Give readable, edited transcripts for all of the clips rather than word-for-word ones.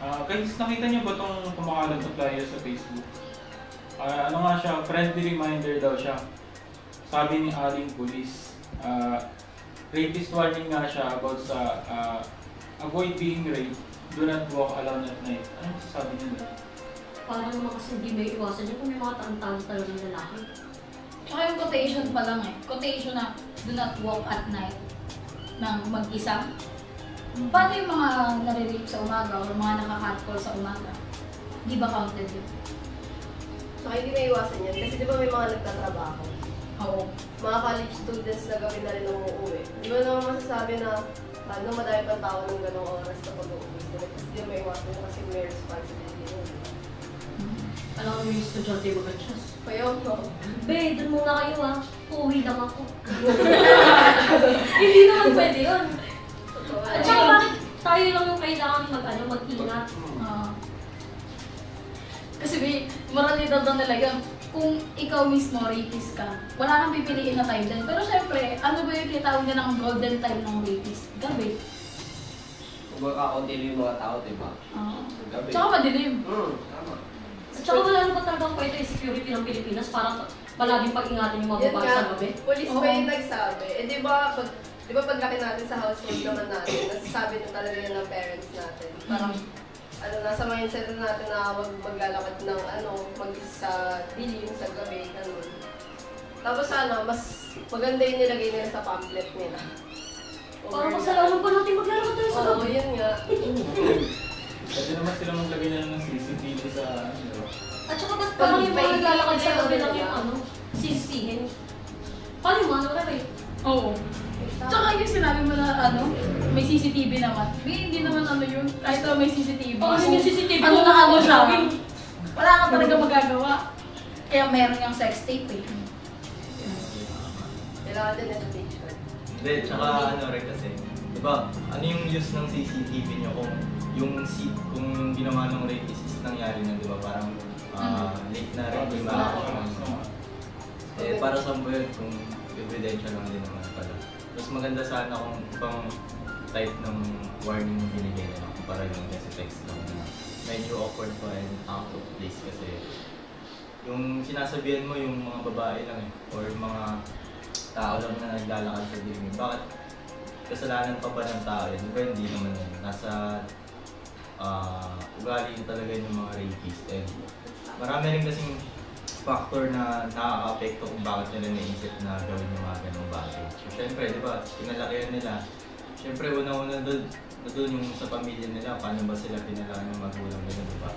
Guys, nakita niyo ba itong kumakalat na flyer sa Facebook? Ano nga siya, friendly reminder daw siya. Sabi ni Aling Police, rapist warning nga siya about sa avoid being raped, do not walk alone at night. Ano sabi niyo? Parang naman kasi hindi may iwasan yun kung may mga tarantado talagang lalaki. Tsaka yung quotation pa lang quotation na do not walk at night ng mag-isa. Paano yung mga nare-rape sa umaga o mga nakaka-call sa umaga? Di ba counted yun? Saka hindi may iwasan yan kasi di ba may mga nagtatrabaho? Oo. Mga college students na gabi na rin umuwi. Di ba naman masasabi na madami pang tao ng ganong oras kapag uuwi sila? Kasi di may iwasan kasi may responsibility yun. Alam ko yung estudyante mag-adjust. Kaya no? Be, dun muna kayo uuwi lang ako. Hindi naman pwede yun. At saka bakit tayo lang yung kailangan mag-ingat? Kasi may moralidad na nila yun. Kung ikaw mismo rapist ka, wala kang pipiliin na time din. Pero syempre, ano ba yung tinatawag niya ng golden time ng rapist? Gabi. Kung makakaunti yung mga tao, diba? Gabi. Tsaka madilim. Tama. At saka wala naman talagang pwede yung security ng Pilipinas para palaging pag-ingatan yung mga babae sa gabi. Police pa yung nagsabi. Eh di ba paglaki natin sa household naman natin, nasasabi na talaga yun ng parents natin. Parang nasa mindset natin na wag maglalakad ng mag-isa sa dilim, sa gabi, ganun. Tapos mas maganda yung nilagay nila sa pamphlet nila. Parang kasalanan pa natin maglalakad tayo sa gabi. Oo, yun nga. Pwede naman sila maglagay na ng CCTV sa At saka ba't parang yung mga naglalakad sa gabi lang yung sisisihin? Paano yung mga naglalakad? Oo. Tsaka yung sinabi mo na may CCTV naman. Hindi naman yun. Kahit may CCTV. Oo, yung CCTV. Ano na siya? Wala ka talaga magagawa. Kaya meron yung sex tape eh. Kailangan din education. Hindi, tsaka rin kasi. Diba, ano yung use ng CCTV nyo kung kung ginawa ng rapist is nangyari na, diba? Parang late na rin yung para sa yun kung ebidensya lang din naman pala. Mas maganda sana kung ibang type ng warning yung binigay nila para yung kasi text lang na medyo awkward pa and out of place kasi yung sinasabihan mo yung mga babae lang or mga tao lang na naglalakad sa dilim. Bakit kasalanan pa ba ng tao yun? Diba hindi naman yun. Nasa ugali talaga yung mga rapist and marami rin kasing factor na nakaka-apekto kung bakit nila naisip na gawin yung mga ganong bagay. So, syempre, di ba, pinalakihan nila. Syempre, una-una doon yung sa pamilya nila, paano ba sila pinalaki ng magulang nila, di ba?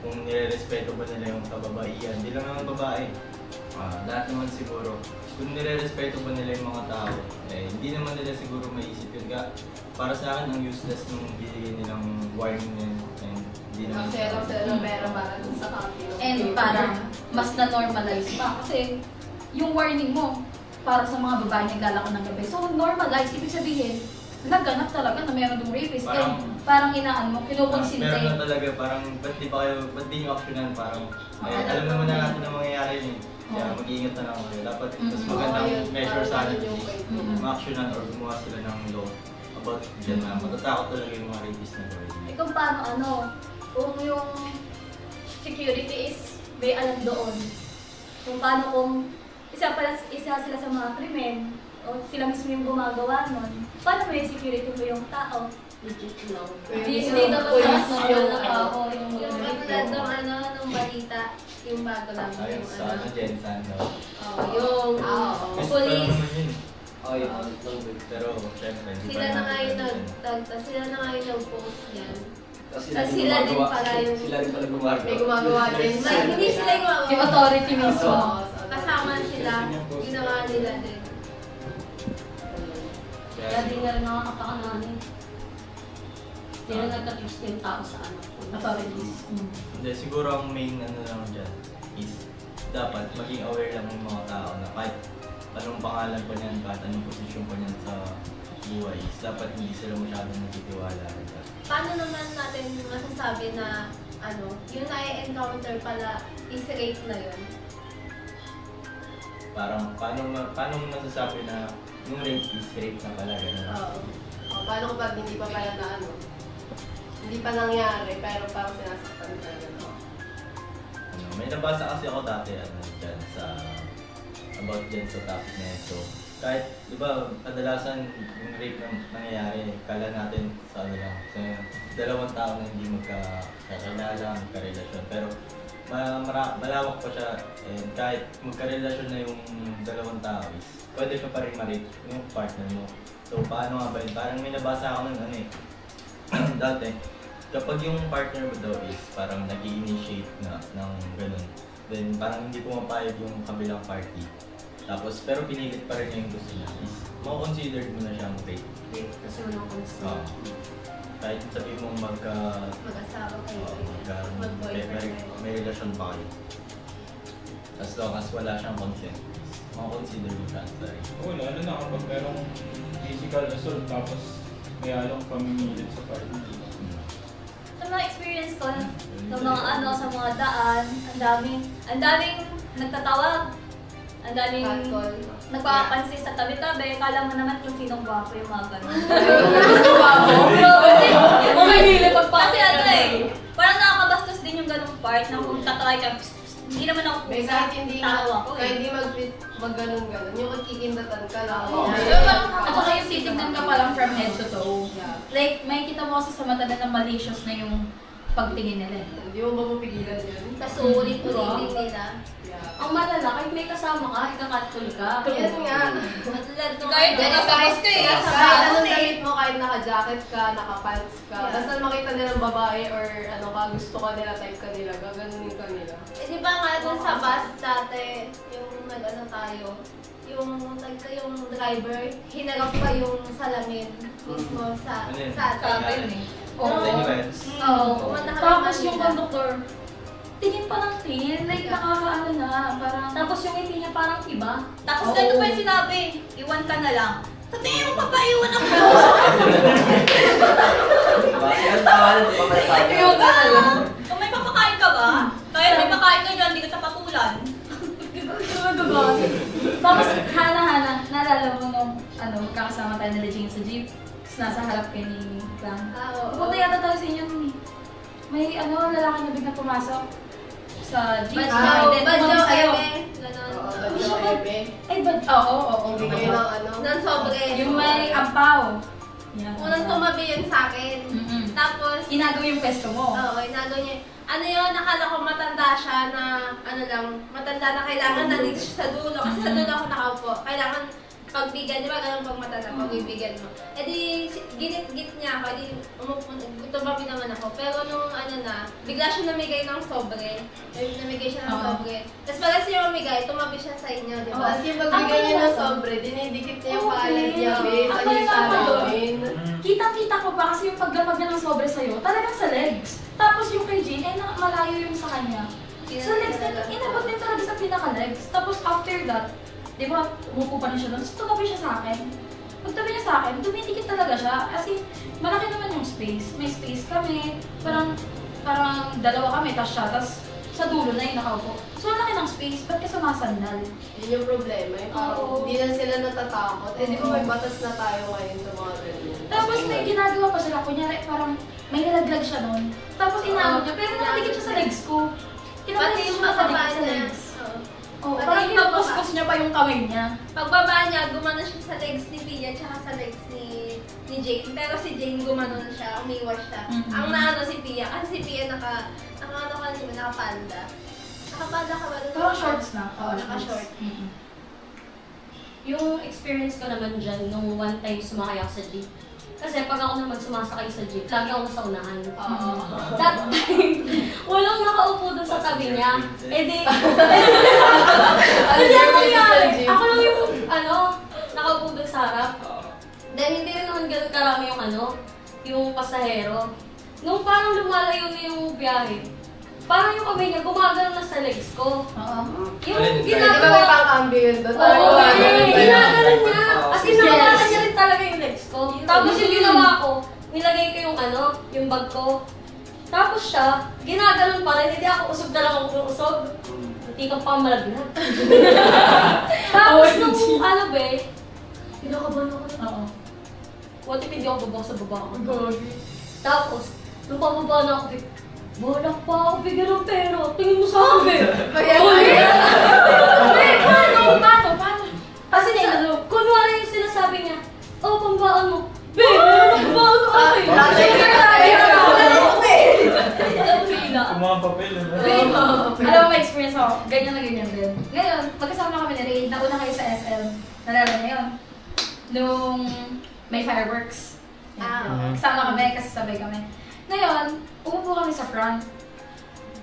Kung nire-respeto ba nila yung kababaihan, hindi lang naman babae. Lahat naman siguro. Kung nire-respeto ba nila yung mga tao, hindi naman nila siguro maisip yun. Para sa akin, ang useless nung binigay nilang warning na yun. Kasi lang sila ng pera para dun sa company. And parang mas na-normalize pa. Kasi yung warning mo para sa mga babae naglalakad ng gabi. So normalize, ibig sabihin, nagganap talaga na meron ng rapist. Parang inaan mo, kinukonsinte. Meron na talaga, parang ba't di nyo actionan? Parang alam naman na natin na mangyayari yun. Kaya mag-iingat na lang kayo. Dapat mas magandang measure sana ma-actionan or gumawa sila ng law about dyan na matatakot talaga yung mga rapist na gawin. Kung paano kung yung security is may alam doon. Kung paano kung isa sila sa mga krimen o sila mismo yung gumagawa nun, paano may security mo yung tao? Legit lang. Hindi naman yung tao yung katulad nung balita, yung bago lang yung Jensan daw. Yung police. Pero syempre, Sila na nga yung nag-post yan. Kasi sila din pala yung... Sila rin pala gumagawa. May gumagawa din. Hindi sila yung gumagawa. Yung authority mismo. Kasama sila. Ginawa nila din. Kaya di nga rin nakakapakananin. Hindi na nagka-tips yung tao sa authorities. Hindi, siguro ang main lang dyan is dapat maging aware lang ng mga tao na kahit anong pangalan pa niyan, kahit anong posisyon pa niyan sa buhay is dapat hindi sila masyadong nagtitiwala. Paano naman natin masasabi na yung na-encounter pala is rape na yun? Parang paano mo masasabi na yung rape is rape na pala? Oo. Paano kapag hindi pa pala na hindi pa nangyari, pero parang sinasaktan ka na. May nabasa kasi ako dati about dyan sa topic na ito. Kahit, di ba, kadalasan yung rape na nangyayari, kala natin sa dalawang tao na hindi magkakilala, magkarelasyon. Pero malawak pa siya, and kahit magkarelasyon na yung dalawang tao is, pwede ka pa rin ma-rape yung partner mo. So, paano nga ba yun? Parang may nabasa ako ng dati, kapag yung partner mo daw is parang nag-i-initiate ng ganun, then parang hindi pumapayag yung kabilang party. Tapos, pero pinilit pa rin niya yung gusto niya, is mako-considered mo na siyang rape. Kasi walang consent. Kahit sabihin mong Mag-asawa kayo. may relasyon pa kayo. As long as wala siyang consent, mako-consider mo siya as rape. Oo, lalo na kapag merong physical assault tapos may halong pamimilit sa partner. Sa mga experience ko, sa mga daan, ang daming nagtatawag, ang daming Catcall. nagpapansin sa tabi-tabi, kala mo naman kung sinong gwapo yung mga ganun. Kasi parang nakakabastos din yung ganung part na kung tatry ka, hindi naman ako May pusa, kahit hindi tao ako kahit hindi mag-ganon-ganon, yung magkikindatan ka lang. At saka yung titignan ka pa lang from head to toe. Yeah. Like, may kita mo kasi sa mata na malicious na yung pagtingin nila. Hindi mo ba mapigilan yun? Tapos ulit-ulitin nila. Yeah. Ang malala, kahit may kasama ka, ikakatkul ka. Yan nga. Kahit nagkasakos ka eh. Kahit anong damit mo, kahit naka-jacket ka, naka-pants ka, basta makita nilang babae or gusto ka nila, type ka nila, gaganunin ka nila. Eh di ba nga dun sa bus dati, yung tayo, yung driver, hinarap pa yung salamin mismo sa Cabin eh. Sa inyo guys? Oo. Tapos yung conductor, tingin pa ng tingin, like nakakaano na, parang... Tapos yung ngiti niya parang iba. Tapos ganito pa yung sinabi, iwan ka na lang. Sa tingin mo pa ba iwan ako? Bakit tawanan ko pa Iwan ka na lang. Kung may papakain ka ba? Kahit may pakain ka dyan, hindi ka tapatulan. Tapos hana-hana, naalala mo nung magkakasama tayo na Jane sa jeep, tapos nasa harap kayo ni Clang. Pupunta yata tayo sa inyo nun eh. May lalaki na biglang pumasok sa jeep. Badyaw, sa'yo. Ganon. Hindi siya ba? Ay, oo. Bigay ng Nang sobre. Yung may ampaw. Yan. Unang tumabi yun sa akin. Tapos, Inagaw yung pesto mo. oo, inagaw niya. Yun, nakala ko matanda siya na, matanda na kailangan nandito siya sa dulo. Kasi sa dulo ako nakaupo. Kailangan pagbigyan, di ba ganun pag matanda, pagbibigyan mo. Eh di, git niya ako, di, tumabi naman ako. Pero nung bigla siya namigay ng sobre. Namigay siya ng sobre. Tapos pag siya mamigay, tumabi siya sa inyo, di ba? Kasi pagbigay niya ng sobre, dinidikit niya yung palad niya, sa Ako hita naman. namin. Kita-kita ko ba kasi yung paglapag niya ng sobre sa'yo, talagang sa legs. Tapos yung kay Jane, malayo yung sa kanya. Sa legs na, inabot din talaga sa pinaka-legs. Tapos after that, di ba, umupo pa rin siya doon, so tumabi siya sa akin. Pagtabi niya sa akin, dumidikit talaga siya. Kasi malaki naman yung space. May space kami, parang dalawa kami, tas siya, tas sa dulo na yung nakaupo. So ang laki ng space, ba't ka sumasandal? Yun yung problema. Parang hindi na sila natatakot. Eh di ba may batas na tayo ngayon sa mga ganyan. Tapos may ginagawa pa sila, kunyari parang may nalaglag siya noon. Tapos inaabot niya, pero nakadikit siya sa legs ko. Pati yung mababa niya. Oh, Pati parang yung pinupuskos niya pa yung kamay niya. Pagbaba niya, gumano siya sa legs ni Pia tsaka sa legs ni Jane. Pero si Jane gumano na siya, umiwas siya. Ang naano si Pia, kasi si Pia nakapanda. Nakapanda ka ba doon? Parang shorts na. Oo, naka-short. Yung experience ko naman dyan, nung one time sumakay ako sa jeep. Kasi pag ako naman sumasakay sa jeep, lagi ako nasa unahan. That time, walang nakaupo dun sa tabi niya. Eh di, hindi ang nangyari. Ako lang yung, nakaupo dun sa harap. Then hindi rin naman ganun karami yung pasahero. Nung parang lumalayo na yung biyahe, parang yung kamay niya gumagano na sa legs ko. Yung Di ba may pang-cambio yun doon? Oo, ginagano niya. As in, nakalakan niya rin talaga yung legs ko. Tapos yung ginawa ko, nilagay ko yung bag ko. Tapos siya, ginaganon pa rin, hindi ako usog na lang ako ng usog. Hindi ka pa malaglag. Tapos nung kinakabahan ako na. Oo. What if hindi ako babak sa baba ko? Tapos, Nung pababa na ako, balak pa ako bigyan ng pera. Tingin mo sa akin, be. Paano? Kasi kunwari yung sinasabi niya, oh, pambaan mo. Be, pambaan mo akin. Mga papel, ano? Alam mo, may experience ako. Ganyan na ganyan din. Ngayon, magkasama kami ni Ray. Nauna kayo sa SM. Nalala niyo yun? Nung may fireworks. Kasama kami kasi sabay kami. Ngayon, umupo kami sa front.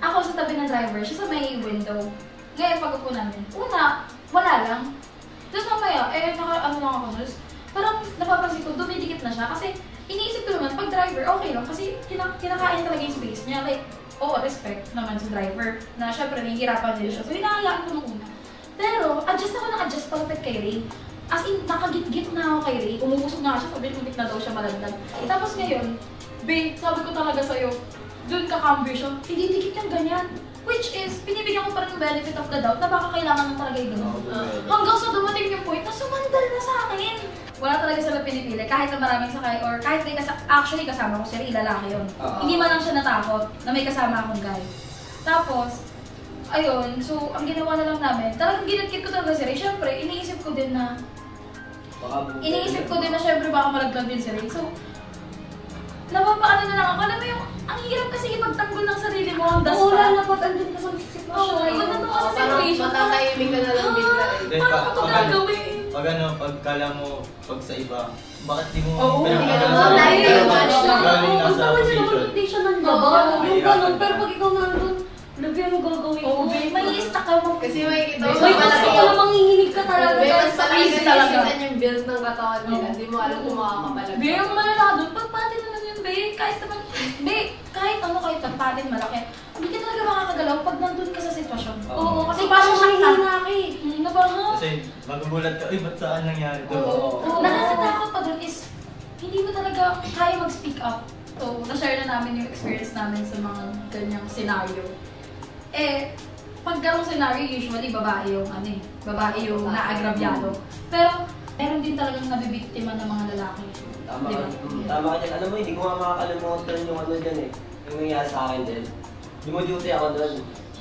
Ako sa tabi ng driver, siya sa may window. Ngayon, pag-upo namin, wala lang. Tapos mamaya, ano lang ako, parang napapansin ko, dumidikit na siya. Kasi iniisip ko naman, pag driver, okay lang. Kasi kinakain talaga yung space niya. Like, respect naman sa driver. Na syempre, nahihirapan din siya. So, hinahayaan ko nung una. Pero, adjust ako ng adjust palapit kay Ray. As in, nakagit-git na ako kay Ray. Umuusok na siya, sabi muntik na daw siya malagdag. Tapos ngayon, babe, sabi ko talaga sa'yo, dun kakambyo siya, hindi dikit yung ganyan. Which is, pinibigyan ko pa rin yung benefit of the doubt na baka kailangan ng talaga yung ganun. Hanggang sa dumating yung point na sumandal na sa akin. Wala talaga sila pinipili, kahit na maraming sakay or kahit may actually kasama ko si Ray, lalaki yun. Hindi man lang siya natakot na may kasama akong guy. Tapos, ayun, so ang ginawa na lang namin, talagang ginatkit ko talaga si Ray. Siyempre, iniisip ko din na syempre baka malaglag din si Ray. So, napapaano na lang ako. Alam mo yung, ang hirap kasi ipagtanggol ng sarili mo ang dasta. Oo, lalapat, andun ka sa sitwasyon. Oo, nandun ka sa situation. Matatahimik ka na lang bigla. Paano ko ito gagawin? Pagkala mo, pag sa iba, bakit di mo Oo, pinagkakala Ay, nasa naman siya position? naman, hindi siya nandaban. Yung ganun, pero pag ikaw nandun, labi ano gagawin mo? Oo, babe, may i-stack ka mo. Kasi makikita mo May gusto ka lang manghihinig ka talaga. May mas Sa malaki easy talaga talaga. yung build ng katawan nila. Hindi mo alam kung makakapalag. Babe, yung malala doon, pagpati naman yun, babe. Kahit naman, babe, kahit ano kahit pagpatin malaki. Hindi ka talaga makakagalaw pag nandun ka sa sitwasyon. Oo, kasi Kasi parang shock ka. Nabaha. Kasi magugulat ka, ba't saan nangyari to? Nakakatakot pa doon is, hindi mo talaga kaya mag-speak up. So, na-share na namin yung experience namin sa mga ganyang scenario. Pag ganong scenario, usually babae yung babae yung naagrabyado. Pero, meron din talagang nabibiktima ng mga lalaki. Tama ka dyan. Alam mo, hindi ko nga makakalimutan yung ano dyan eh. Yung nangyari sa akin din. Duty ako doon.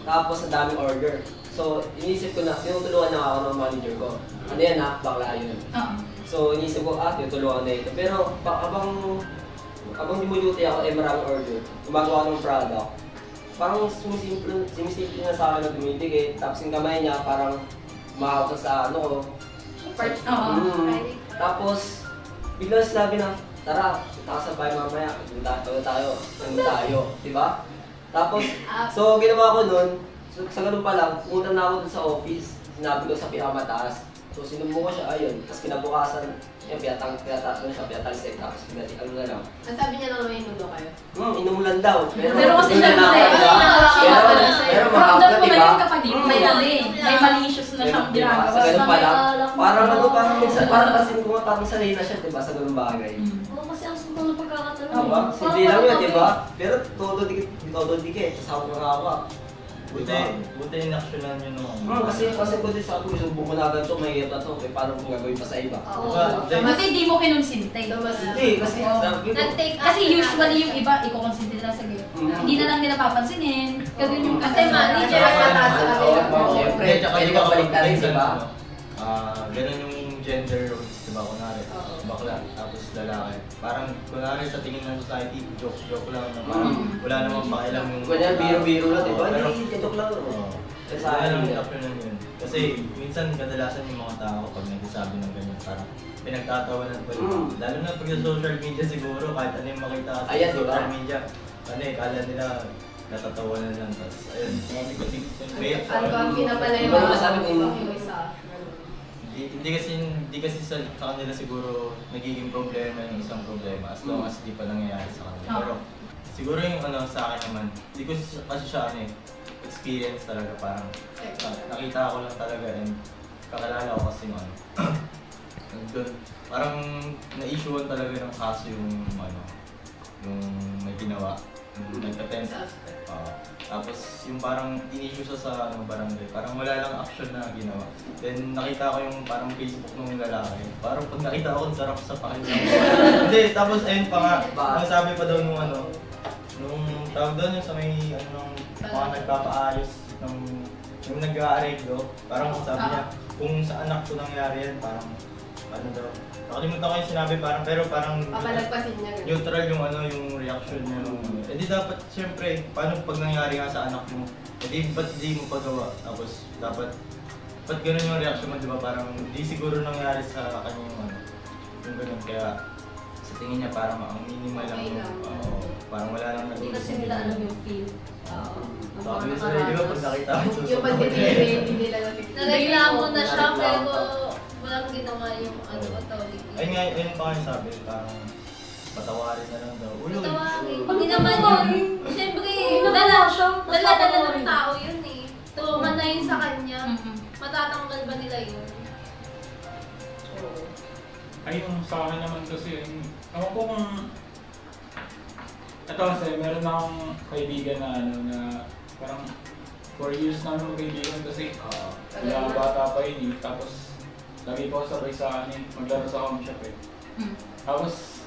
Tapos ang daming order. So, iniisip ko na, tinutulungan na ako ng manager ko. Ano yan ha? Bakla yun. So, iniisip ko, tinutulungan na ito. Pero, habang duty ako, maraming order. Gumagawa ako ng product. Parang sumisimple na sa akin na dumidikit. Tapos yung kamay niya, parang umahawak na sa ano ko. Tapos, biglang sinabi na, tara, nakasabay mamaya. Tayo. Diba? Tapos, so ginawa ko nun, sa ganun pa lang, pumunta na ako dun sa office. Sinabi ko sa pinakamataas. So sinubo ko siya, ayun. Tapos kinabukasan, yung pinataas ko siya, pinatalisik. Tapos ano na lang. Sabi niya lang naman inundo kayo. Inumulan daw. Pero kasi syempre, pero mahal na, mo na diba? yun kapag may malicious na siyang ginagawa. Sa ganun pa lang, parang kasi kung parang sanay na siya, diba, sa ganung bagay. Oo, kasi ang sunod ng pagkakatanong. Diba? Hindi lang yun, diba? Pero todo dikit, sa ako ng hawak. Buti inaksyonan nyo nung Kasi buti sa ako, subo ko na agad ito, mahirap na ito, paano kung gagawin pa sa iba? Kasi hindi mo kinonsinte. Hindi, kasi sabi ko. Kasi usually yung iba, ikukonsinte nila sa game. Hindi na lang nila papansinin. Ganun yung Kasi manager ang mataas sa kanila. Siyempre, hindi ka baliktarin, diba? Ganun yung gender roles, diba? Kunwari, bakla, tapos lalaki. Parang, kunwari sa tingin ng society, joke lang. Parang wala namang pakialam yung... Kanya, biro-biro lang, diba? Pero, Hindi, joke lang. Sa akin lang yung yun. Kasi minsan kadalasan yung mga tao pag nagsasabi ng ganyan, parang pinagtatawanan ko yun. Lalo na pag sa social media siguro, kahit ano yung makita sa social media, kala nila natatawanan lang. Tapos, ayun, Ang pinapala yung mga masabi ko yung isa. Hindi kasi sa kanila siguro nagiging problema yung isang problema as long as di pa nangyayari sa kanila. Pero siguro yung sa akin naman, hindi ko kasi siya experience talaga, parang nakita ko lang talaga and kakalala ko kasi yung doon, parang na-issuean talaga ng kaso yung yung may ginawa, yung nagka-tense. Tapos yung parang in-issue sa barangay, parang wala lang action na ginawa. Then nakita ko yung parang Facebook ng lalaki. Parang pag nakita ko, sarap sa pakinggan. Hindi, tapos ayun pa nga, ang sabi pa daw nung Nung tawag doon yung sa may ano, mga nagpapaayos ng yung nag-aareglo, parang sabi niya, kung sa anak ko nangyari yan, parang ano daw. Nakalimutan ko yung sinabi parang, pero parang Papalagpasin niya. Ganun. neutral yung ano, yung reaction niya. Eh di dapat, siyempre, paano pag nangyari nga sa anak mo, eh di ba't di mo pagawa? Tapos dapat, ba't ganun yung reaction mo, di ba? Parang di siguro nangyari sa kanya yung ano, yung ganun. Kaya sa tingin niya parang ang minimal lang Okay yung, lang. parang wala lang Hindi nagulong. kasi nila alam yung feel. Oo. Sabi ko sa'yo, di ba, pag nakita ko sa Yung pagtitiri, hindi nila Nareklamo na siya, Nareklamo pero pa. walang ginawa yung authority. Ayun nga, ayun pa nga yung sabi, parang patawarin na lang daw. Ulo, Tawagin. Pag Hindi naman yun. Siyempre, dala ng tao yun eh. Tuman na yun sa kanya. Matatanggal ba nila yun? Ay, yung sa akin naman kasi, ewan ko kung... Ito kasi, meron akong kaibigan na ano na parang 4 years namin magkaibigan kasi wala bata pa yun eh. Tapos, lagi ko sabay sa akin, maglaro sa home shop eh. Tapos,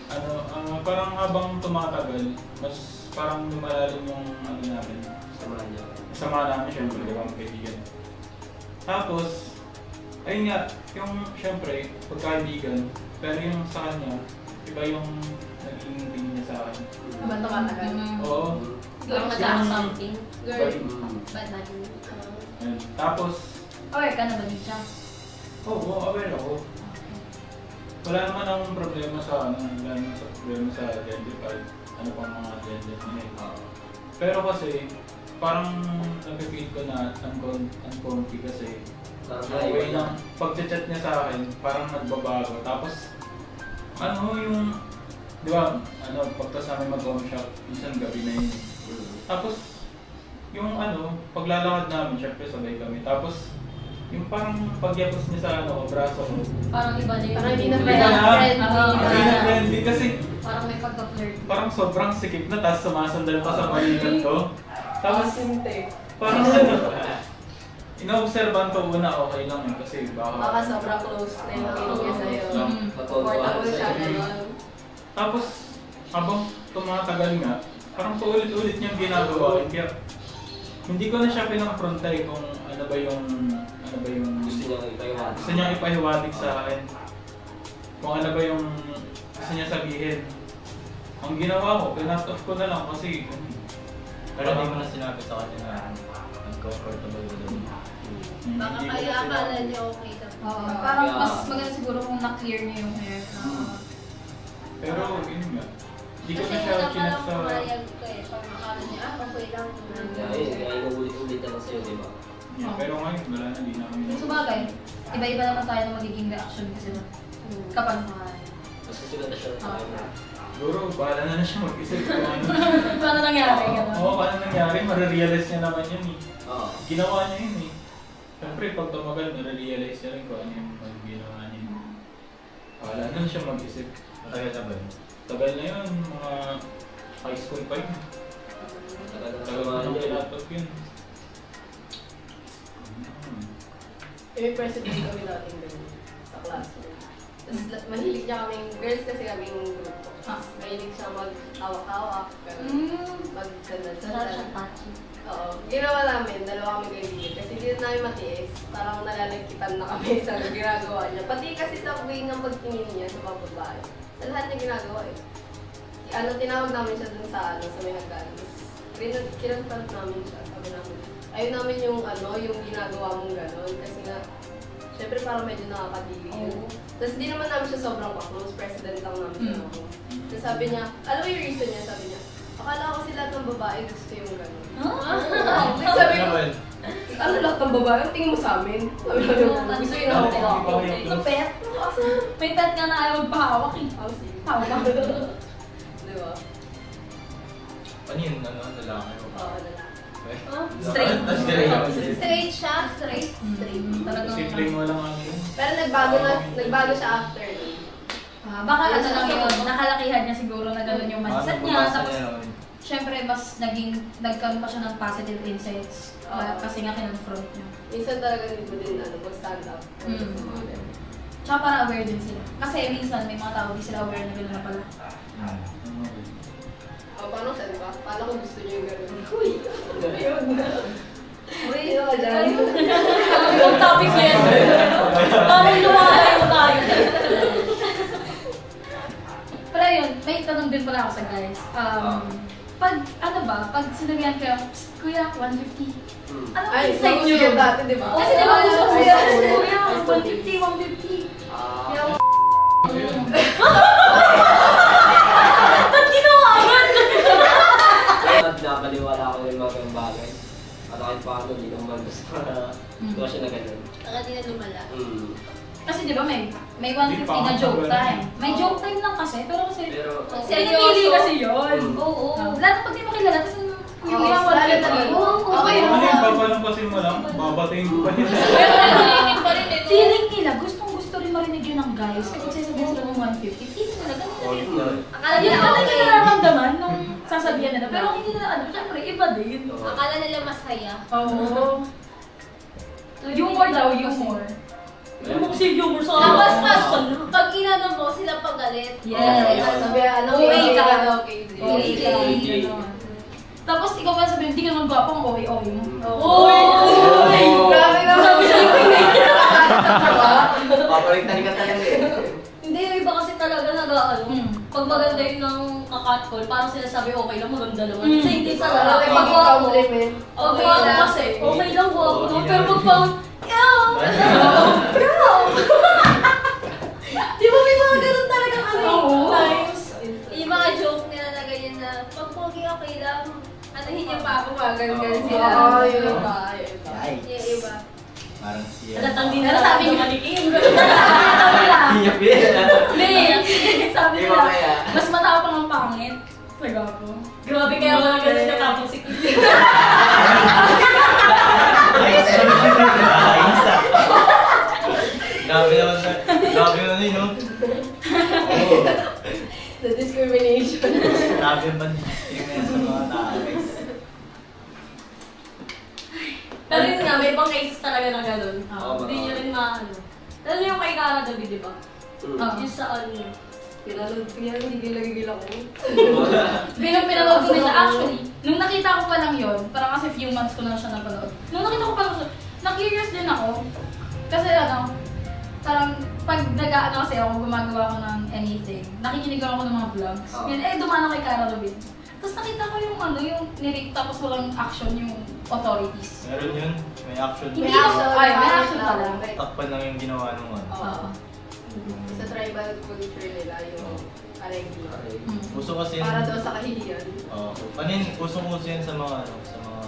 ano, parang habang tumatagal, mas parang lumalalim yung ano namin. Samahan niya. Sama namin syempre, di ba, magkaibigan. Tapos, ayun nga, yung syempre, pagkaibigan, pero yung sa kanya, iba yung naging tingin niya sa akin. Habang tumatagal. Oo. Girl, Yung- something. Girl. Bad na din. Ayun. Tapos, Aware ka na ba din siya? oo, aware ako. Wala naman akong problema sa ano, wala naman sa problema sa gender kahit ano pang mga gender niya. Pero kasi, parang napipil ko na uncomfy kasi Parang yung way ng pag-chat niya sa akin, parang nagbabago. Tapos, ano yung, di ba, ano, pagtas namin mag-home shop, minsan gabi na yun. Tapos, yung ano, paglalakad namin, syempre sabay kami. Tapos, yung parang pagyapos niya sa ano, braso ko. Parang iba na yun. Parang hindi na Iba na. friendly. Hindi na friendly kasi Parang may pagka-flirt. parang sobrang sikip na, tapos sumasandal pa sa balikat ko. Tapos, Sinte. parang ano, ina-observan ko una, okay lang yun kasi Baka baka... sobrang close na yung feeling niya sa'yo. Matutuwa Comfortable siya, sa'yo. gano'n. Tapos, habang tumatagal nga, parang paulit-ulit niyang ginagawa. Kaya, hindi ko na siya pinang-frontay kung ano ba yung Gusto niya ipaiwan. gusto niyang ipahiwatig sa akin. Kung ano ba yung gusto niya sabihin. Ang ginawa ko, pinast off ko na lang kasi Pero hindi mo na sinabi sa kanya na uncomfortable ka doon. Baka hindi ko kaya na akala sinabi. niya okay ka. Oo, parang mas maganda siguro kung na-clear niya yung hair. Pero yun nga, hindi ko Kasi na siya una pa chinat lang sa... pumayag ko eh. Pag akala niya, okay lang. Kaya inuulit-ulit na lang sa'yo, di ba? Yeah, pero ngayon, wala na, hindi na kami. Yung sabagay, iba-iba naman tayo ng magiging reaction kasi kapag Mas kasi ganda siya sa akin. Siguro, bahala na siya mag-isip kung ano. paano nangyari gano'n? Oo, paano nangyari? Marirealize niya naman yun eh. Oo. Ginawa niya yun eh. Siyempre, pag tumagal, marirealize niya rin kung ano yung ginawa niya. Bahala na siya mag-isip. Matagal na ba yun? Tagal na yun, mga high school pa yun. Tagal na Tagal na samahan nung niya. kinatok yun. May president kami natin ganun sa classroom. Tapos mahilig niya kaming, girls kasi kaming grupo. Mahilig siya mag-hawak-hawak, Sarap siya mag-sandal-sandal. touchy. Oo. Ginawa namin, dalawa kami kaibigan. Kasi hindi na namin matiis. Parang nalalagkitan na kami sa ginagawa niya. Pati kasi sa way ng pagtingin niya sa mga babae. Sa lahat niya ginagawa eh. Ano, tinawag namin siya dun sa, sa may hagdan. Tapos, kinagpalit namin siya. Sabi namin, ayun namin yung, yung ginagawa mong gano'n. Kasi nga, syempre parang medyo nakakadili yun. Tapos, di naman namin siya sobrang close. President lang namin siya ako. Tapos sabi niya, alam mo yung reason niya? Sabi niya, akala ko kasi lahat ng babae gusto yung gano'n. Sabi ko, ano lahat ng babae? Tingin mo sa amin. Sabi ko, gusto yung nakuha ako. Sa pet? May pet nga na ayaw magpahawak eh. Hawak ka. Diba? Ano yun? Ano? Lalaki o? Oo, lalaki. Straight. Tapos galing ako siya. Straight siya, straight. Talagang Simpleng walang ano yun. Pero nagbago siya after nun. baka ano lang yun, nakalakihan niya siguro na gano'n yung mindset niya. Mabasa Tapos, niya naman. syempre, mas nagkaroon pa siya ng positive insights. Kasi nga kinonfront niya. Minsan talaga hindi mo din mag-stand up. Tsaka para aware din sila. Kasi minsan may mga tao di sila aware na gano'n na pala. Paano siya, di ba? Paano kung gusto niyo yung gano'n? Uy! Ayun. Uy, ano ka dyan? Yung topic na yan. Parang lumalayo tayo. Pero yun, may tanong din pala ako sa guys. Pag, ano ba, pag sinabihan kayo, "Psst, kuya, 150. Ano ang Ay, insight so nyo? yun dati, di ba? Kasi di ba gusto ko Ay, kuya, ay, kuya, 150, 150. Ba't ginawa agad? Kaya napaliwala ko yung mga ganung bagay. At kahit paano, hindi ko naman gusto na sitwasyon na ganun. Saka di na lumala. Kasi di ba may 150 na joke time. May joke time lang kasi, pero kasi, Pero, kasi pinili kasi yun. Oo. Lalo pag di mo kilala, tapos yung Oo, kuya, lalo 150. talaga. Okay, Ano yung papalampasin mo lang? Babatayin ko pa nila. pero Narinig pa rin ito. feeling nila, gustong gusto rin marinig yun ng guys. Kapag sasabihin sila ng 150, feeling nila, ganun na rin. Akala Yun nila ang okay. nararamdaman nung sasabihan nila. Pero hindi nila alam, syempre iba din. Akala nila masaya. Oo. Humor daw, humor. Ano mo kasi yung humor sa Tapos pag inano mo, sila pagalit. Yes. Sabi, ano, OA ka. Okay. Okay. Tapos ikaw pa sabihin, hindi ka naman gwapo, ang OA mo. Uy! Grabe na. Sabi sa'yo, hindi. papaligtan ka talaga eh. Hindi, yung iba kasi talaga nag-ano. Pag maganda yun ng kakatcall, parang sinasabi okay lang, maganda naman. Kasi hindi sa lalaki. Pag gwapo, compliment. okay lang kasi, okay lang gwapo naman. Pero pag pang, di ba may mga ganun talaga times? Yung mga joke nila na ganyan na, pag pogi okay lang, anahin niya pa ako, mga ganyan sila. Oo, yun ba? Yung iba. Parang siya. Halatang din Pero na sabi sabi niya, ni Manikim. sabi nila, Hindi niya hindi, sabi Di nila, ba kaya? mas matapang ang pangit. Sa gapo. Grabe kaya mga ganun na tapos si Kuya. Grabe naman sa... Grabe naman yun, no? Oo. The discrimination. Grabe yung discriminate sa mga tao, guys. Pero yun nga, may ibang cases talaga na ganun. Oo, Hindi oo. nyo rin maano. Lalo yung kay Cara David, di ba? Oo. Yung sa ano. Pinanood ko yan, hindi gilagigil ako. Pinanood ko nila. Actually, nung nakita ko pa lang yun, parang kasi few months ko na siya napanood. Nung nakita ko pa lang siya, na-curious din ako. Kasi ano, parang pag nag-ano kasi ako, gumagawa ko ng anything, nakikinig ako ng mga vlogs. Oo. Yun, dumana kay Cara David. Tapos nakita ko yung ano, yung nirate tapos walang action yung authorities. Meron yun. May action. Hindi ako, ay, may action pala. Takpan lang yung ginawa nung ano. Oo. Sa tribal culture nila, yung aregi. Uso kasi yun. Para daw sa kahihiyan. Oo. Usong-uso yan sa mga, ano, sa mga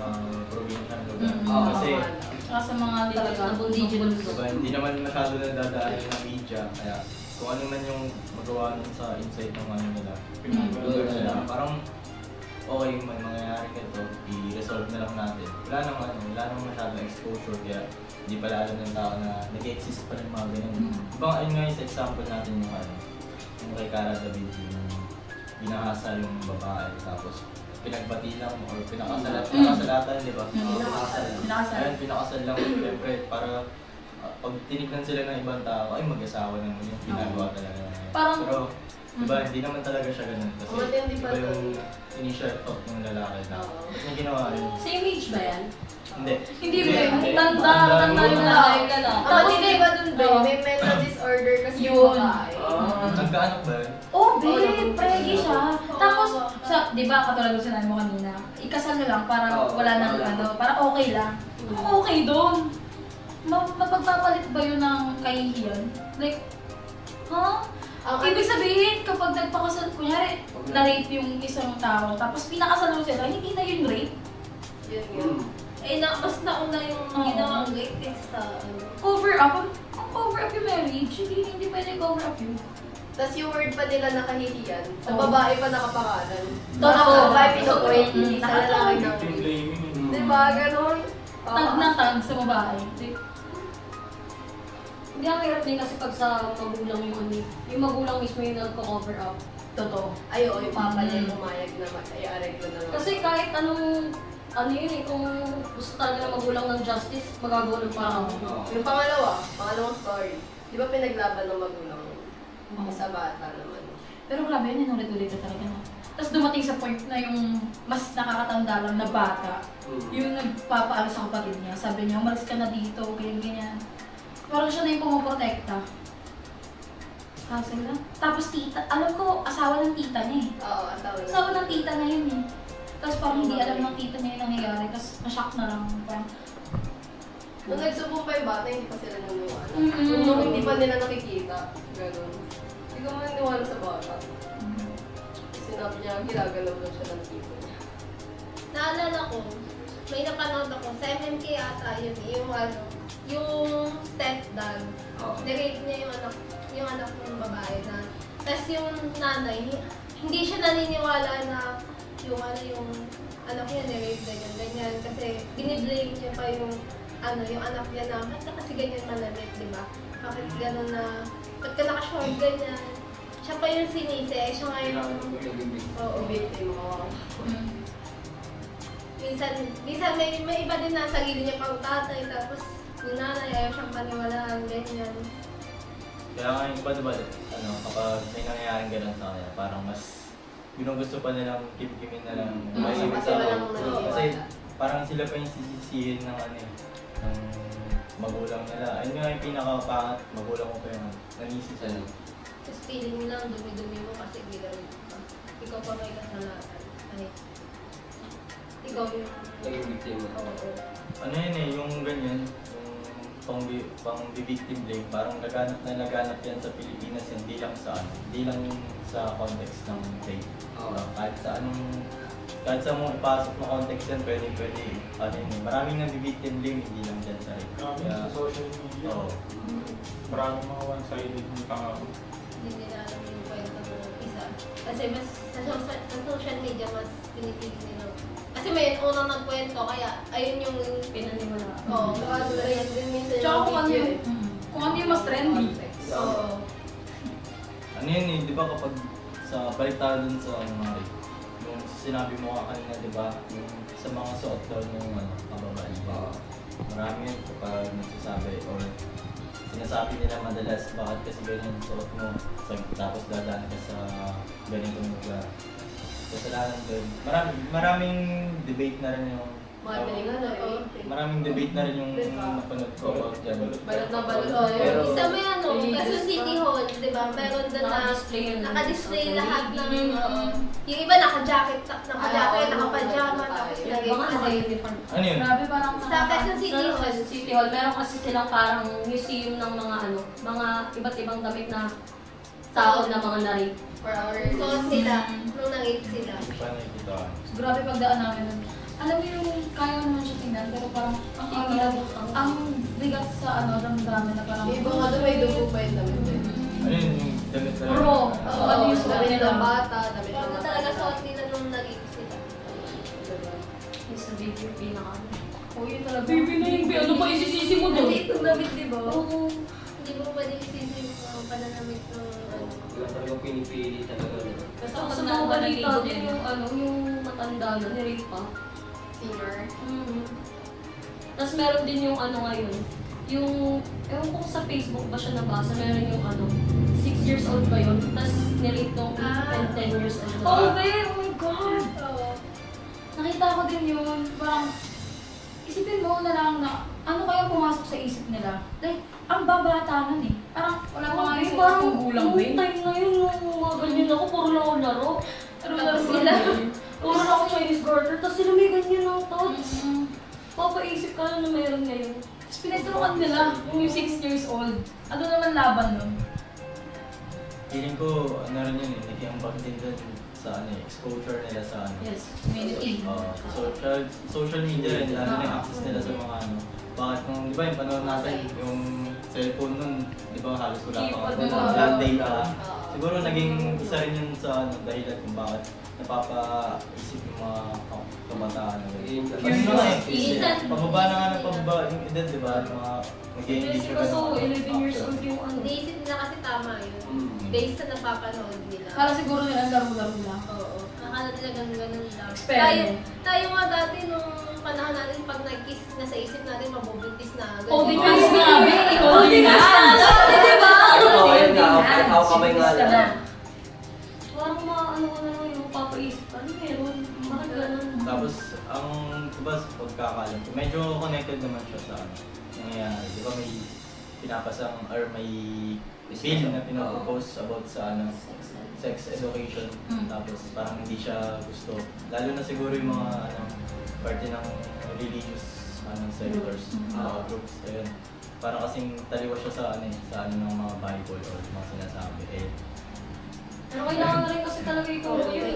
probinsya lugar. Mm. Kasi, Saka sa mga talaga, Indigenous. diba, hindi naman masyado nadadaan ng media. Kaya, kung ano man yung magawa nun sa insight ng ano nila, lugar nila, parang okay, may mangyayari ganito, i-resolve na lang natin. Wala nang masyadong exposure, kaya hindi pala alam ng tao na nag-exist pa rin mga ganyan. Ibang ayun nga yung sa example natin yung ano, yung kay Cara David, yung binahasa yung babae, tapos pinagbati lang or pinakasalatan, di ba? Pinakasal. Ayun, pinakasal lang, siyempre, para pag tinignan sila ng ibang tao, ay mag-asawa naman yung ginagawa talaga. Parang- Pero, diba, hindi naman talaga siya ganun. Kasi Matindi pa iba yung to. initial thought ng lalaki na, Oo. ba't niya ginawa yun? Same age ba yan? Hindi. Hindi ba? Tanda yung lalaki ka lang. Tapos Tapos hindi ba dun ba? Oo. May mental disorder kasi Yun. yung babae. Nagkaanak ba yun? Oh, babe, pregi siya. Tapos, di ba, katulad ng sinabi mo kanina, ikasal na lang para Oo, wala nang wala. ano, para okay lang. Ano okay doon? Mapagpapalit ba yun ng kahihiyan? Like, ha? Ibig sabihin, kapag nagpakasal, kunyari, na-rape yung isang tao, tapos pinakasal mo sila, hindi na yun rape. Yun yun. Eh, mas nauna yung Oo. ginawang rape kaysa sa Cover up, kung cover up yung marriage, hindi pwede cover up yun. Tapos yung word pa nila nakahihiyan, sa Oo. babae pa nakapangalan. Totoo. Sa babae pinupoint, hindi sa Nakatawag. lalaki ng... Victim blaming. Diba, ganun? Tag na tag sa babae. Hindi ang hirap din kasi pag sa magulang yung ano, yung magulang mismo yung nagko-cover up. Totoo. Ay, oo, yung papa niya yung umayag na i-arreglo na lang. Kasi kahit anong, ano yun eh, kung gusto talaga ng magulang ng justice, magagawa ng parang. Oo. Yung pangalawang story. Di ba pinaglaban ng magulang sa bata naman? Pero grabe yun, inulit-ulit na talaga na. Tapos dumating sa point na yung mas nakakatanda lang na bata, yung nagpapaano sa kapatid niya. Sabi niya, umalis ka na dito, ganyan. Parang siya na yung pumoprotekta. Hassle na. Tapos tita, alam ko, asawa ng tita niya eh. Oo, asawa. Asawa ng tita niya yun eh. Tapos parang hindi alam ng tita niya yung nangyayari. Tapos na-shock na lang. Parang, Nung nagsubong pa yung bata, hindi pa sila naniwala. Mm-mm. Nung hindi pa nila nakikita. Ganun. Hindi ko maniwala sa bata. Sinabi niya, ginagalaw daw siya ng tito niya. Naalala ko, may napanood ako, 7K ata yun, yung stepdad. Nirate niya yung anak ng babae na, tapos yung nanay, hindi siya naniniwala na yung anak niya nirate ganyan, kasi biniblame niya pa yung anak niya na, ba't ka kasi ganyan manamit, di ba? Bakit gano'n na, ba't ka nakashort ganyan? Siya pa yung sinisi, siya nga yung... Oo, Victim mo. Minsan may iba din na sarili niya pang tatay, tapos yung nanay ayaw siyang paniwalaan, ganyan. Kaya nga yung iba, diba, kapag may nangyayaring ganun sa kanya, parang mas ginugusto pa nilang kim-kimin na lang. Kasi walang Kasi parang sila pa yung sisisihin ng ng magulang nila. Ayun nga yung pinaka-pangat, magulang ko pa yung nanisi sa nila. Tapos feeling mo lang, dumi-dumi mo kasi ginawin ka. Ikaw pa may kasalanan. Ay, ikaw yung... Naging victim mo. Oo. Ano yun eh, yung ganyan, yung pang-victim blame, parang laganap yan sa Pilipinas yan, hindi lang sa context ng rape. Kahit sa mong ipasok na context yan, pwede, maraming nang-victim blame, hindi lang dyan sa rape. Maraming sa social media. Oo. Maraming mga one-sided yung pangako. Hindi nila alam yung kwento ng isa. Kasi mas sa social media, mas pinipili nila. Kasi may unang nagkwento, kaya ayun yung pinaniwala. Oo, Kasi rin din minsan Tsaka kung ano video yung, kung ano yung mas trendy. Oo. Ano yun eh, di ba kapag sa baliktad dun sa mga rape, yung sinabi mo kanina, di ba, yung sa mga suot daw ng kababae. Marami yun kapag nagsasabi or sinasabi nila madalas bakit kasi ganyan suot mo tapos dadaan ka sa ganitong lugar. Kasalanan doon. Maraming debate na rin yung maraming debate na rin yung napanood ko about dyan. Balot na balot. Pero, Isa may Quezon City Hall, di ba? Meron doon na naka-display lahat ng... Yung iba naka-jacket, naka-pajama, tapos lagay Mga pa din. ano yun? Grabe, parang Sa Quezon City Hall. City Hall, meron kasi silang parang museum ng mga iba't ibang damit na tao na mga na-rape. For our... So sila, nung na-rape sila. Paano nakikita ka? grabe pagdaan namin nun. Alam mo yung kaya naman siya tingnan, pero parang ang bigat sa damdamin na parang... Yung iba nga doon may dugo pa yung damit. Ano yun yung damit na Bro, ano yung suot damit nila? ng bata, damit ng Ano bata. talaga suot nila nung na-rape sila. Yung sa video pinaka. Oo, yun talaga. Baby na yung ano pa isisisi mo doon? Hindi itong damit, di ba? Oo. Hindi mo pwede isisi yung pananamit ng Wala talagang pinipili talaga. Kasi sa mga balita din yung matanda na ni-rape pa. Senior. Tapos meron din yung ngayon. Yung, ewan ko kung sa Facebook ba siya nabasa, meron yung 6 years old ba yun? Tapos nirate nung 8 and 10 years old. Oh, babe! Oh my God! Oo. Nakita ko din yun. Parang, isipin mo na lang na ano kaya pumasok sa isip nila. Like, ang babata nun eh. Parang, wala pa nga yung parang gulang ba time ngayon yung mga ganyan ako, puro lang ako laro. Laro Sila, puro lang ako Chinese garter, tapos sila may ganyan ng thoughts. Papaisip ka na mayroon ngayon. Tapos pinagturukan nila yung 6 years old. Ano naman laban nun? Feeling ko, ano rin yun eh, nag-iambag din dun sa exposure nila sa Yes, community. social media rin, lalo na yung access nila sa mga bakit nung, di ba yung panahon natin, yung cellphone nun, di ba halos wala pa land data. Siguro naging isa rin yun sa dahilan kung bakit napapaisip yung mga kabataan. Pababa na nga ng pababa yung edad, di ba? Yung mga mag-i-engage Kasi kaso 11 years old yung Iniisip nila kasi tama yun. Based sa napapanood nila. Kala siguro nila laro-laro lang. Oo. Akala nila ganun lang. Experiment. Tayo nga dati nung panahon natin pag nag-kiss na sa isip natin mabubuntis na agad. Oh, di ba yung grabe? Ikaw din na! Di ba? Ako kayo nga, ako kamay nga lang. Parang ano ko na lang yung papaisip Ang, diba, sa pagkakalam ko, medyo connected naman siya sa ano, nangyayari. Diba may pinapasang, or may bill na pinapropose about sa ano, sex education. Tapos parang hindi siya gusto. Lalo na siguro yung mga ano, parte ng religious sectors, groups. Ayun. Parang kasing taliwa siya sa ano, sa ano ng mga Bible or mga sinasabi. Pero kailangan na rin kasi talaga ikaw yun.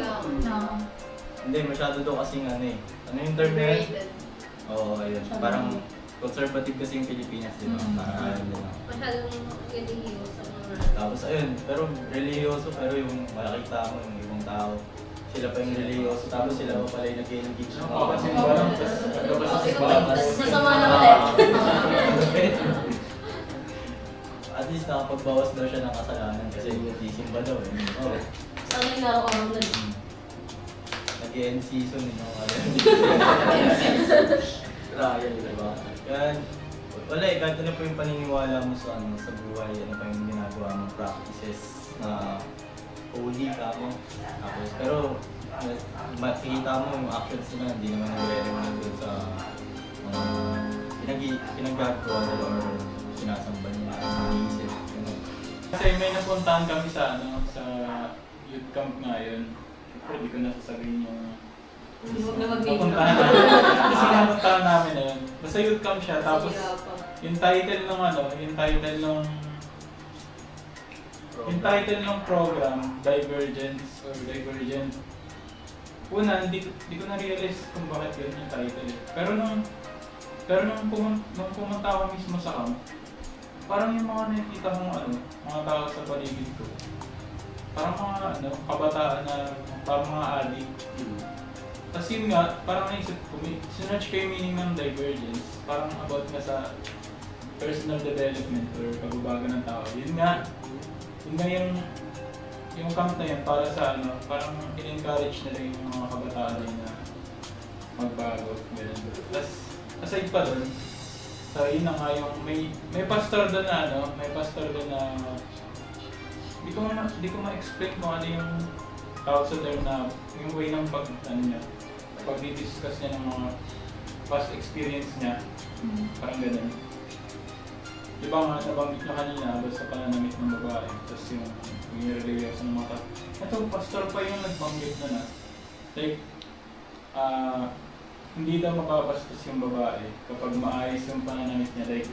Hindi, masyado daw kasing ano eh. Ano yung term na yun? Oo, ayun. Parang conservative kasi yung Pilipinas, di ba? Parang ayaw nila. Masyadong religious sa mga... Tapos ayun, pero religyoso, pero yung makikita mo yung ibang tao, sila pa yung religyoso, tapos sila pa pala yung nag-engage. Oo, kasi parang Masama na ulit. At least nakapagbawas daw siya ng kasalanan kasi nagsisimba daw eh. Oo. Sana yung naraw-araw na Nag-end season eh, no? Trial, diba? Yan. Wala eh, kahit ano po yung paniniwala mo sa, ano, sa buhay, ano pa yung ginagawa mong practices na holy ka mo. Tapos, pero makikita mo yung actions nila, hindi naman nagre-remind dun sa pinag-gagawa nila or sinasamba nila, iniisip. Kasi may napuntahan kami sa ano, sa youth camp ngayon. Siyempre, di ko nasasabihin yung napuntahan namin. Kasi napuntahan namin na yun. Basta youth camp siya, tapos yung title ng program, Divergence or Divergent. Una, di ko na-realize kung bakit yun yung title. Pero nung pumunta ako mismo sa camp, parang yung mga nakikita mong ano, mga tao sa paligid ko, parang mga ano, kabataan na parang mga addict. Tapos yun nga, parang naisip ko, sinerch ko yung meaning ng divergence, parang about nga sa personal development or pagbabago ng tao. Yun nga yung camp na yun para sa ano, parang in-encourage nila yung mga kabataan na magbago. Tapos aside pa dun, so yun na nga yung may pastor doon na ano, di ko ma-explain kung ano yung tawag sa term na yung way ng pag-discuss niya ng mga past experience niya. Parang ganun. Di ba nga nabanggit niya kanina basta pananamit ng babae, tapos yung religyoso ng mga tao. Ito, pastor pa yung nagbanggit na like, hindi daw mapapastos yung babae kapag maayos yung pananamit niya, like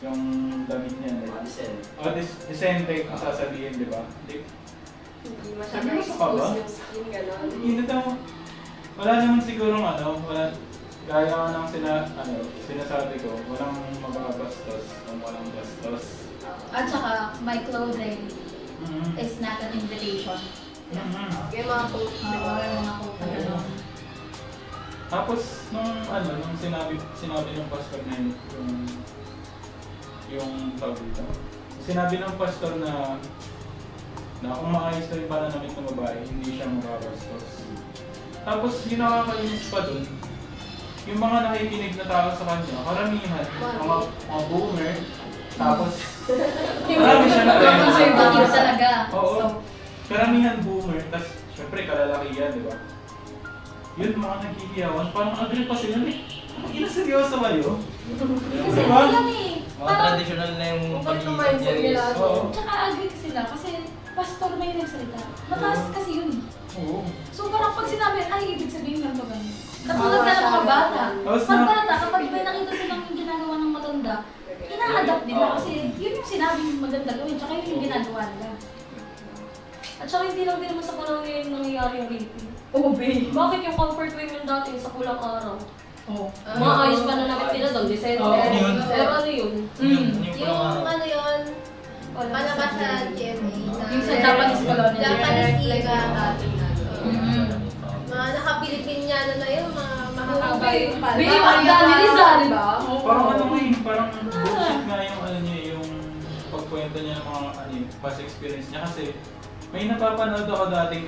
yung damit niya, like decente kung sasabihin, di ba? Like, Hindi masyadong expose yung skin, gano'n. Hindi daw, wala naman sigurong ano, gaya nga ng sinasabi ko, walang mapapastos kung walang bastos. At saka, my clothing is not an invitation. Yung mga coat, di ba? Yung mga coat. Tapos, nung sinabi ng pastor na yun, yung tawag dito, sinabi ng pastor na kung maayos na yung pananamit ng babae, hindi siya mababastos. Tapos, yung nakakainis pa dun, yung mga nakikinig na tao sa kanya, karamihan, mga boomer, tapos, marami siya na Mga conservative talaga. Oo, karamihan boomer, tapos, syempre, kalalakihan, di ba? Yun, mga nagkikiyawan, parang agree pa sila eh. Inaseryoso kayo? Kasi Diba? lang eh. Mga traditional na yung pag-iisip niya is. Oo. Tsaka agree sila kasi pastor na yung nagsalita. Mataas kasi yun. Oo. So parang pag sinabi, ay ibig sabihin lang ba ganun? Katulad na ng mga bata. Tapos Pag bata, kapag may nakita silang yung ginagawa ng matanda, ina-adapt nila kasi yun yung sinabing maganda gawin, tsaka yun yung ginagawa nila. At saka hindi lang din naman sa panahon ngayon nangyayari yung raping. Oo, babe. Bakit yung comfort women dati sa kulang araw? Oo. Maayos pa na namin nila doon, decente. yun. Pero ano yun? Yung ano yun, paano ba sa GMA na... Yung sa Japanese colonial. Japanese Liga. Mm-hmm. Mga naka-Pilipinyano na yun, mga Mahaba yung pala. Babe, ang dami Rizal. Parang ano parang bullshit nga yung yung pagkwento niya ng mga past experience niya kasi may napapanood ako dating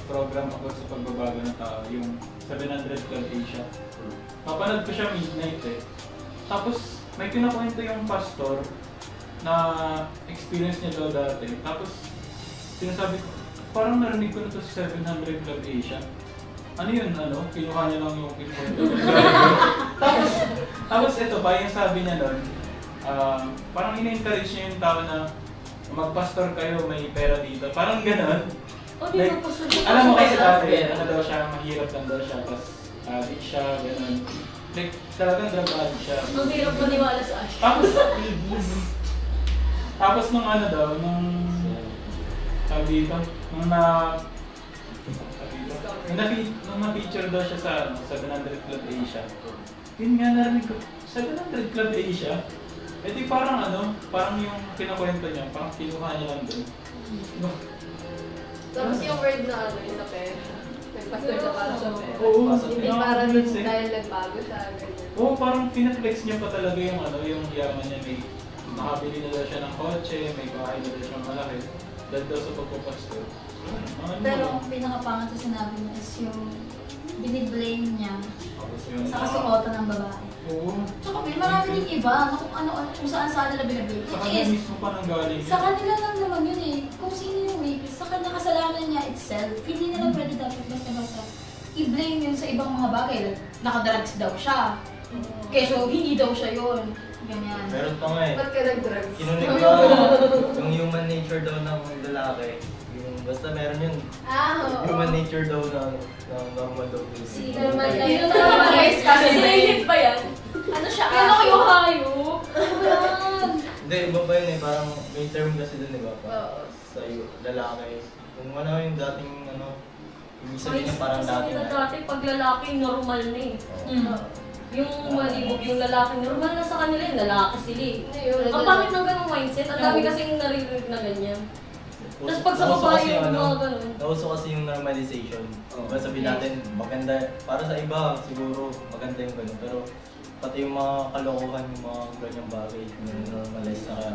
program about sa pagbabago ng tao, yung 700 Club Asia. Papanood ko siya midnight eh. Tapos may kinakwento yung pastor na experience niya daw dati. Tapos sinasabi ko, parang narinig ko na to sa 700 Club Asia. ano yun, kinuha niya lang yung pinpoint. tapos ito pa, yung sabi niya nun, parang ina-encourage niya yung tao na magpastor kayo, may pera dito. Parang gano'n. Like, alam mo kasi dati, daw siya, mahirap lang daw siya, tapos addict siya, gano'n. Like, talagang drug addict siya. Ang hirap maniwala sa akin. Tapos nung nung sabi dito, nung na-feature daw siya sa 700 Club Asia. Yun nga narinig ko, 700 Club Asia? Eh di parang parang yung kinakwento niya, parang kinuha niya lang doon. Tapos yung word na yung sa pera. Nagpastor ka para sa pera. Oo, Hindi parang dahil nagbago siya, ganyan. Oo, parang pinaflex niya pa talaga yung yaman niya. May makabili na daw siya ng kotse, may bahay na daw siya malaki. Dahil daw sa pagpapastor. Pero ang pinakapangat sa sinabi niya is yung biniblame niya sa kasuotan ng babae. Oo. Tsaka may marami din iba na kung saan nila binablame. Sa Which kanya is, mismo pa nang galing. sa kanila lang naman yun eh. Kung sino yung rapist, sa kanya kasalanan niya itself. Hindi nila pwede dapat basta-basta i-blame yun sa ibang mga bagay. Like, nakadrugs daw siya. Keso hindi daw siya yun. Ganyan. Meron pa nga eh. Ba't ka nag-drugs? Kinunik ko yung human nature daw ng lalaki. Basta meron yun. Oo. Human nature daw na normal daw. Si normal lang. Yun naman guys, kasi Sinilip ba yan? Ano siya? Kaya kayo hayop. Ano ba yan? Hindi, iba pa yun eh. Parang may term kasi dun, di ba? Oo. Sa lalaki. Kung yung dating ibig sabihin yung parang dati na. Dati pag lalaki, normal na eh. Oo. Yung malibog yung lalaki, normal na sa kanila yung lalaki sila eh. Ang Ang pangit ng ganung mindset, ang dami kasing narinig na ganyan. Tapos pag sa babae yung mga ganun. Nauso kasi yung normalization. Diba sabihin natin, maganda, para sa iba siguro maganda yung ganun. Pero pati yung mga kalokohan, yung mga ganyang bagay, yung normalize na kaya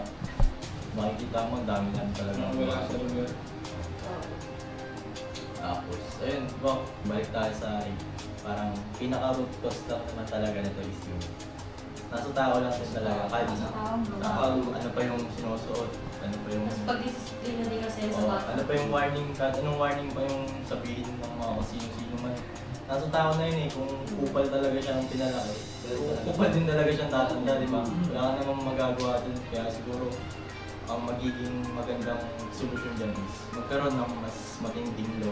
makikita mo, ang dami lang talaga. Wala sa lugar. Tapos, ayun, balik tayo sa parang pinaka-root cause lang naman talaga nito is yung nasa tao lang din talaga, kahit ano pa yung sinusuot, ano pa yung Tapos pag-discipline din kasi sa bata. ano pa yung warning, kahit anong warning pa yung sabihin ng mga kung sino-sino man. Nasa tao na yun eh, kung kupal talaga siya ng pinalaki, kupal din talaga siyang tatanda, di ba? Wala ka namang magagawa dun, kaya siguro ang magiging magandang solusyon dyan is magkaroon ng mas matinding law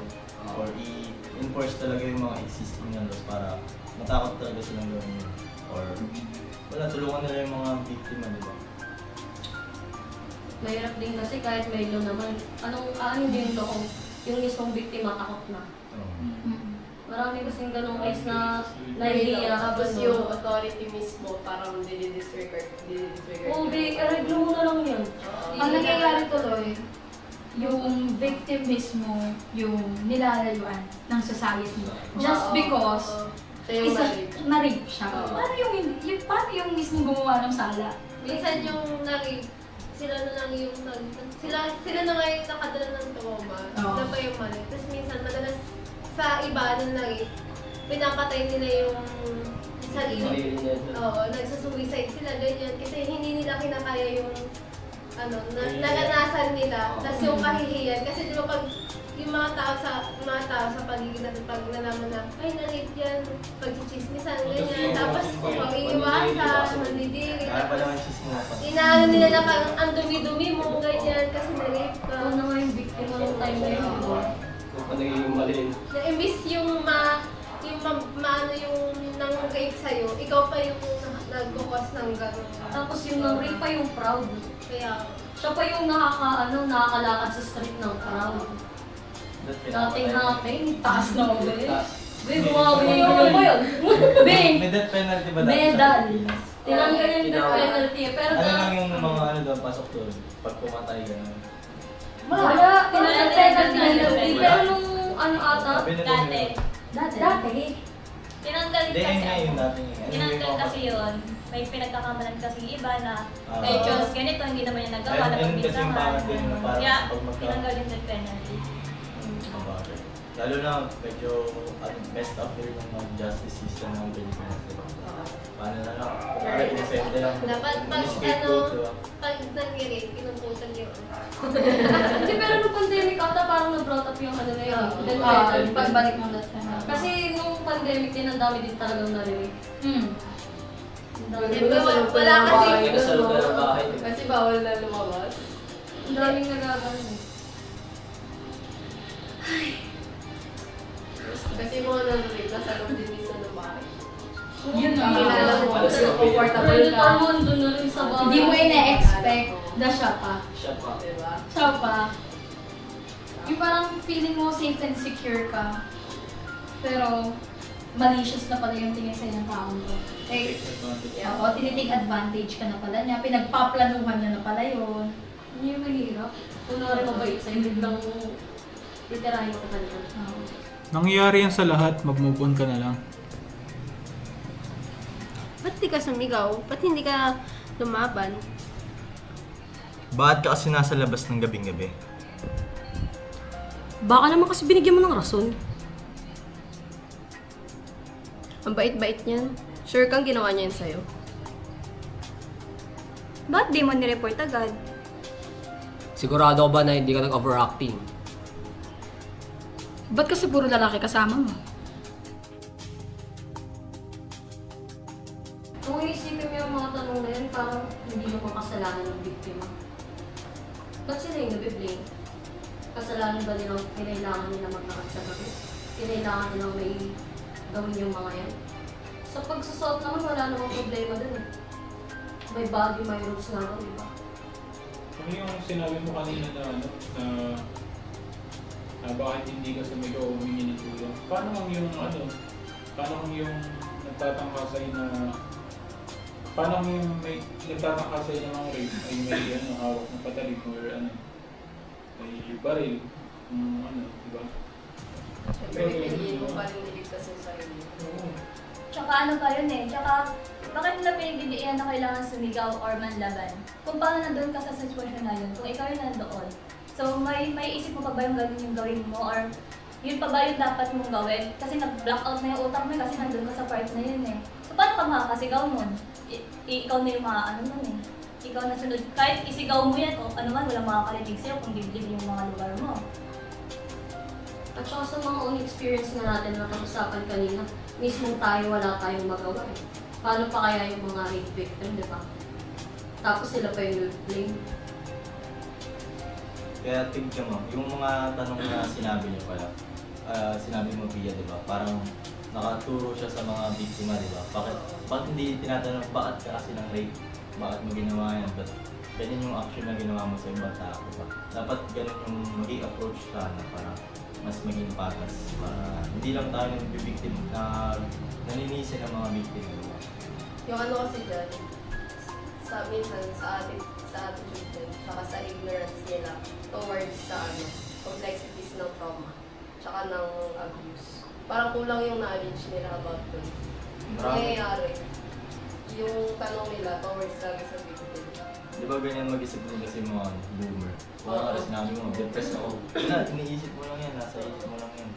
or i-enforce talaga yung mga existing na laws para matakot talaga silang gawin yun. Or wala, tulungan nila yung mga biktima, di ba? Mahirap din kasi kahit may law naman, ano din ito kung yung mismong biktima takot na. Marami kasing ganong case na nahihiya. Tapos yung authority mismo parang dinidisregard. Oo, reglo mo na lang yan. Ang nangyayari tuloy, yung victim mismo yung nilalayuan ng society. Just because na-rape siya. Paano yung mismo gumawa ng sala? Minsan yung sila na lang yung sila na nga yung nakadala ng trauma. Sila pa yung mali. Tapos minsan madalas sa iba na pinapatay nila yung sarili. Oo, nagsusuicide sila, ganyan. Kasi hindi nila kinakaya yung naranasan nila. Tapos yung kahihiyan. Kasi di ba pag yung mga tao sa paligid natin pag nalaman na, ay na-rape yan, pag-chismisan, ganyan. Tapos pag-iiwasan, mandidiri. Kaya pa naman chismisan. Inaano nila na parang ang dumi-dumi mo, ganyan, kasi na-rape ka. Ano na nga yung biktima ng time na yun, di ba? Na-imbis yung maano yung nang-rape sa'yo, ikaw pa yung nagkukos ng gano'n. Tapos yung nang-rape pa yung proud. Kaya, Siya pa yung nakakalakad sa street ng proud. Dating natin, taas na ako eh. Babe, bumabili ko ba yun? Babe! May death penalty ba Medal! Tinanggal yung death penalty. Pero ano lang yung mga doon, pasok doon? Pag pumatay ka na. wala. Tinanggal penalty. Pero nung ata, dati. Tinanggal Hindi, kasi yun nga yung dating. tinanggal kasi yun. May pinagkakamalan kasi iba na kay Diyos ganito, hindi naman yung nagawa na Ayun kasi yung pagbintangan. pangat din na parang Kaya pag magka... tinanggal yung death penalty. Lalo na medyo messed up rin yung justice system ng Pilipinas, diba? Paano na lang? Para inosente lang. Dapat pag Scapegoat, diba? pag nangyari, pinumputan yun. Hindi, pero nung pandemic ata parang na-brought up yung ano na yun. Pagbalik mo that time. Kasi nung pandemic din, ang dami din talagang narinig. Ang dami Di ba, wala kasi Kasal ka ng bahay. kasi bawal na lumabas. Ang daming nagagawa. Kasi mga nanonood, nasa loob din minsan ng bahay. Yun nga. Kilala mo, Alas kasi na comfortable Pwede ka. pa mo, doon na rin sa bahay. Hindi mo ina-expect na siya pa. Siya pa. Diba? Siya pa. Yung parang feeling mo safe and secure ka. Pero malicious na pala yung tingin sa'yo ng taong to. Takes advantage. Oo, tinitake advantage ka na pala niya. Pinagpaplanuhan niya na pala yun. Hindi yung mahirap. Kung na rin mabait sa'yo, biglang literahin mo ka kanina. Oo. Nangyayari yan sa lahat, mag-move on ka na lang. Ba't di ka sumigaw? Ba't hindi ka lumaban? Bakit ka kasi nasa labas ng gabing-gabi? Baka naman kasi binigyan mo ng rason. Ang bait-bait niyan. Sure kang ginawa niya yun sa'yo? Ba't di mo nireport agad? Sigurado ka ba na hindi ka nag-overacting? Ba't kasi puro lalaki kasama mo? Kung iisipin mo yung mga tanong na yun, parang hindi naman kasalanan ng biktima. Ba't sila yung nabiblame? Kasalanan ba nilang kinailangan nila maglakas sa gabi? Kinailangan nilang may gawin yung mga yan? Sa pagsusot naman, wala namang problema dun eh. May body, may rules naman, di ba? Ano yung sinabi mo kanina na ano, na bakit hindi ka sumigaw o humingi ng tulong? Paano kung yung ano, paano kung yung nagtatangka sa'yo na, paano kung yung may nagtatangka sa'yo ng mga rape ay may ano, hawak na patalim or ano, may baril, ano, di ba? Siyempre, pinipilit mo pa rin niligtas yung sarili. Oo. Tsaka ano pa yun eh, tsaka bakit nila pinagdidiinan na kailangan sumigaw or manlaban? Kung paano nandun ka sa sitwasyon na yun, kung ikaw yung nandoon. So may isip mo pa ba yung ganun yung gawin mo or yun pa ba yung dapat mong gawin? Kasi nag-blackout na yung utak mo kasi nandun ka sa part na yun eh. So paano ka makakasigaw nun? Ikaw na yung mga ano nun eh. Ikaw na sunod. Kahit isigaw mo yan o ano man, walang makakarinig sa'yo kung dibdib yung mga lugar mo. At saka sa mga own experience na natin na pag-usapan kanina, mismo tayo wala tayong magawa eh. Paano pa kaya yung mga rape victim, di ba? Tapos sila pa yung blame. Kaya tignan mo, yung mga tanong na sinabi niyo pala, sinabi mo Pia, di ba? Parang nakaturo siya sa mga biktima, di ba? Bakit hindi tinatanong, bakit ka kasi ng rape? Bakit mo ginawa yan? But ganyan yung action na ginawa mo sa ibang tao, di ba? Dapat ganun yung maging approach sana para mas maging patas. Para hindi lang tayo nag-victim na naninisi ng mga biktima, di ba? Yung ano kasi dyan, sa minsan sa attitude din, saka sa ignorance nila towards sa ano, complexities ng trauma, tsaka ng abuse. Parang kulang yung knowledge nila about dun. Nangyayari, yung tanong nila towards lagi sa victim. Di ba ganyan mag-isip din kasi mga boomer? Wala ka sinabi mo, depressed ako. Wala, iniisip mo lang yan, nasa isip mo lang yan.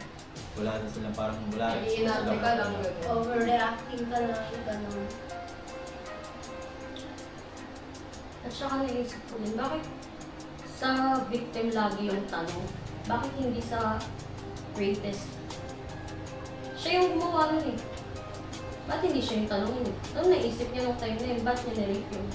Wala na sila, parang wala na Iinarte ka lang gano'n. Overreacting ka lang, ganun. At saka naisip ko din, bakit sa victim lagi yung tanong? Bakit hindi sa rapist? Siya yung gumawa nun eh. Ba't hindi siya yung tanongin eh? Ano naisip niya nung time na yun? Ba't niya na-rape yun?